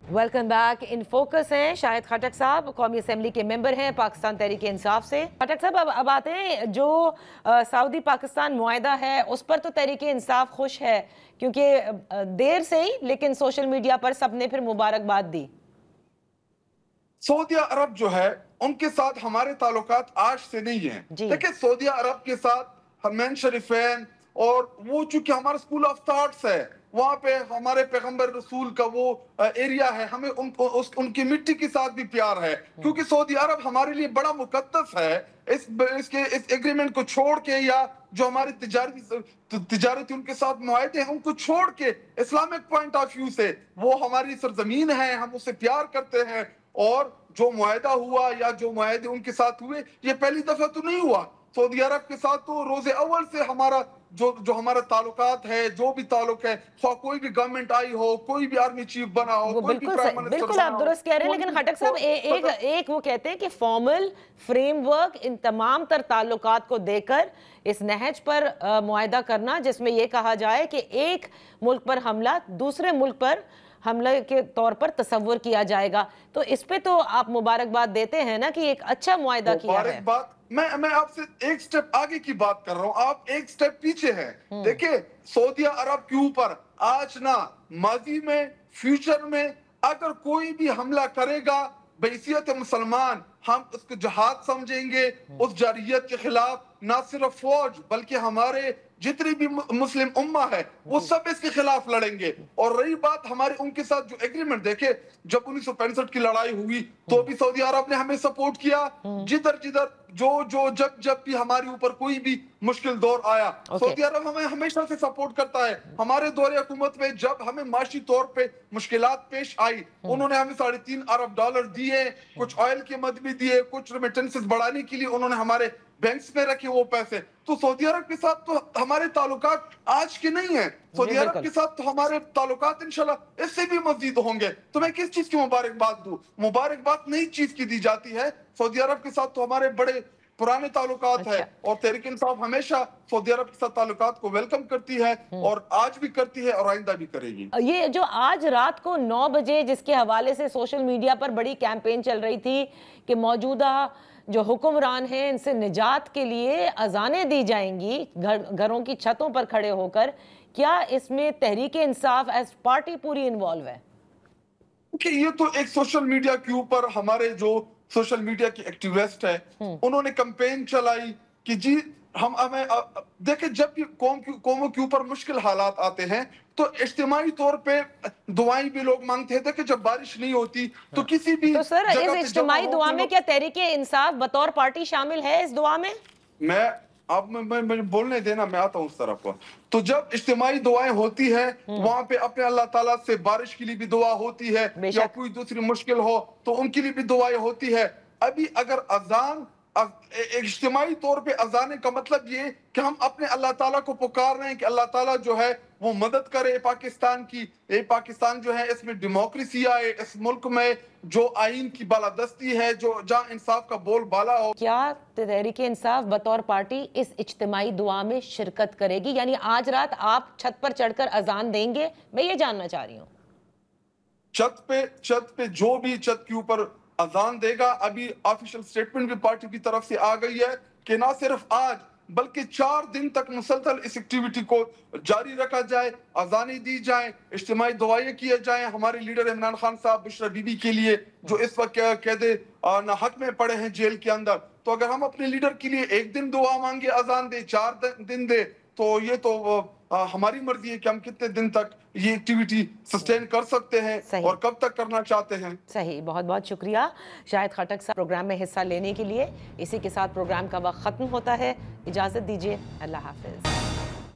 Welcome back. In focus हैं शाहिद खटक साहब, कौमी असम्बली के मेंबर हैं पाकिस्तान तहरीक इंसाफ से। खटक साहब, अब आते हैं जो सऊदी पाकिस्तान मुआहदा है उस पर तो तहरीक इंसाफ खुश है, क्योंकि देर से ही लेकिन सोशल मीडिया पर सबने फिर मुबारकबाद दी। सऊदी अरब जो है उनके साथ हमारे ताल्लुकात आज से नहीं है। देखिए, सऊदी अरब के साथ हरमैन शरीफैन और वो चूंकि हमारा स्कूल ऑफ थॉट्स है, वहाँ पे हमारे पैगंबर रसूल का वो एरिया है, हमें उनकी मिट्टी के साथ भी प्यार है, क्योंकि सऊदी अरब हमारे लिए बड़ा मुकद्दस है। इस एग्रीमेंट को छोड़ के या जो हमारे तिजारती उनके साथ मुआहदे हैं उनको छोड़ के इस्लामिक पॉइंट ऑफ व्यू से वो हमारी सरजमीन है, हम उससे प्यार करते हैं। और जो मुआहदा हुआ या जो मुआहदे उनके साथ हुए, ये पहली दफा तो नहीं हुआ। सऊदी अरब के साथ तो रोज़े अव्वल से हमारा जो हमारा ताल्लुकात है, जो भी ताल्लुक है, कोई भी गवर्नमेंट आई हो, कोई भी आर्मी चीफ बना हो, कोई भी प्राइम मिनिस्टर, बिल्कुल आप दुरुस्त कह रहे हैं। लेकिन खटक साहब, एक वो कहते हैं कि फॉर्मल फ्रेमवर्क इन तमाम तर ताल्लुकात को देकर इस नहज पर मुआहदा करना, जिसमें ये कहा जाए कि एक मुल्क पर हमला दूसरे मुल्क पर हमले के तौर पर तस्वर किया जाएगा, तो इस पे तो आप मुबारकबाद देते हैं ना कि एक अच्छा मुआहदा किया है। मैं आपसे एक स्टेप आगे की बात कर रहा हूँ, आप एक स्टेप पीछे हैं। देखिए, सऊदी अरब के ऊपर आज ना माजी में फ्यूचर में अगर कोई भी हमला करेगा बहैसियत मुसलमान, हम उसको जहाद समझेंगे। उस जारियत के खिलाफ ना सिर्फ फौज बल्कि हमारे जितनी भी मुस्लिम उम्मा है वो सब इसके खिलाफ लड़ेंगे। और रही बात हमारे उनके साथ जो एग्रीमेंट, देखे जब 1965 की लड़ाई हुई तो भी सऊदी अरब ने हमें सपोर्ट किया। जिधर जिधर जब भी हमारे ऊपर कोई भी मुश्किल दौर आया, सऊदी अरब हमें हमेशा से सपोर्ट करता है। हमारे दौरे हुकूमत में जब हमें माशी तौर पे मुश्किलात पेश आई, उन्होंने हमें $3.5 अरब दिए, कुछ ऑयल की मदद भी दिए, कुछ रेमिटेंसेस बढ़ाने के लिए उन्होंने हमारे बैंक्स में रखे वो पैसे। तो सऊदी अरब के साथ तो हमारे ताल्लुकात आज के नहीं है, सऊदी अरब के साथ तो हमारे ताल्लुकात इंशाल्लाह इससे भी मजीद होंगे। तो मैं किस चीज की मुबारकबाद दूं? मुबारकबाद नई चीज की दी जाती है। सऊदी अरब के साथ तो हमारे बड़े पुराने ताल्लुकात है और तहरीक इंसाफ हमेशा सऊदी अरब के साथ ताल्लुकात को वेलकम करती है और आज भी करती है और आइंदा भी करेगी। ये जो आज रात को 9 बजे जिसके हवाले से सोशल मीडिया पर बड़ी कैंपेन चल रही थी कि मौजूदा जो हुक्मरान हैं इनसे निजात के लिए अजानें दी जाएंगी घरों की छतों पर खड़े होकर, क्या इसमें तहरीक इंसाफ एज पार्टी पूरी इन्वॉल्व है? ये तो एक सोशल मीडिया के ऊपर हमारे जो सोशल मीडिया की एक्टिविस्ट है उन्होंने कैंपेन चलाई कि जी हमें देखे, जब भी कौमों के ऊपर मुश्किल हालात आते हैं तो इज्तिमाई तौर पे दुआएं भी लोग मांगते हैं। कि जब बारिश नहीं होती तो किसी भी तो सर इस इज्तिमाई दुआ में क्या तहरीक इंसाफ बतौर पार्टी शामिल है इस दुआ में? मैं बोलने देना, मैं आता हूँ उस तरफ पर। तो जब इज्तिमाई दुआएं होती है वहां पे अपने अल्लाह ताला से बारिश के लिए भी दुआ होती है, या कोई दूसरी मुश्किल हो तो उनके लिए भी दुआएं होती है। अभी अगर अजान इज्तिमाई तौर पे अजाने का मतलब ये कि हम अपने अल्लाह ताला को पुकार रहे हैं कि अल्लाह ताला जो है वो मदद करे पाकिस्तान की। ये पाकिस्तान जो है इसमें डेमोक्रेसी आए, इस मुल्क में जो आइन की बालादस्ती है, जो जहाँ इंसाफ का बोल बाला हो। क्या तहरीक इंसाफ बतौर पार्टी इस इज्तिमाई दुआ में शिरकत करेगी? यानी आज रात आप छत पर चढ़कर अजान देंगे? मैं ये जानना चाह रही हूँ। छत पे जो भी छत के ऊपर अजान देगा, अभी ऑफिशियल स्टेटमेंट भी पार्टी की तरफ से आ गई है कि ना सिर्फ आज बल्कि 4 दिन तक मुसलसल इस एक्टिविटी को जारी रखा जाए, अजानें दी जाएं, इज्तिमाई दुआएं किए जाएं। हमारे लीडर इमरान खान साहब बुशरा बीबी के लिए जो इस वक्त कैदे ना हक में पड़े हैं जेल के अंदर, तो अगर हम अपने लीडर के लिए 1 दिन दुआ मांगे, अजान दे, 4 दिन दे, तो ये तो हमारी मर्जी है कि हम कितने दिन तक ये एक्टिविटी सस्टेन कर सकते हैं और कब तक करना चाहते हैं। सही, बहुत बहुत शुक्रिया शाहिद खटक साहब प्रोग्राम में हिस्सा लेने के लिए। इसी के साथ प्रोग्राम का वक्त खत्म होता है, इजाजत दीजिए, अल्लाह हाफिज।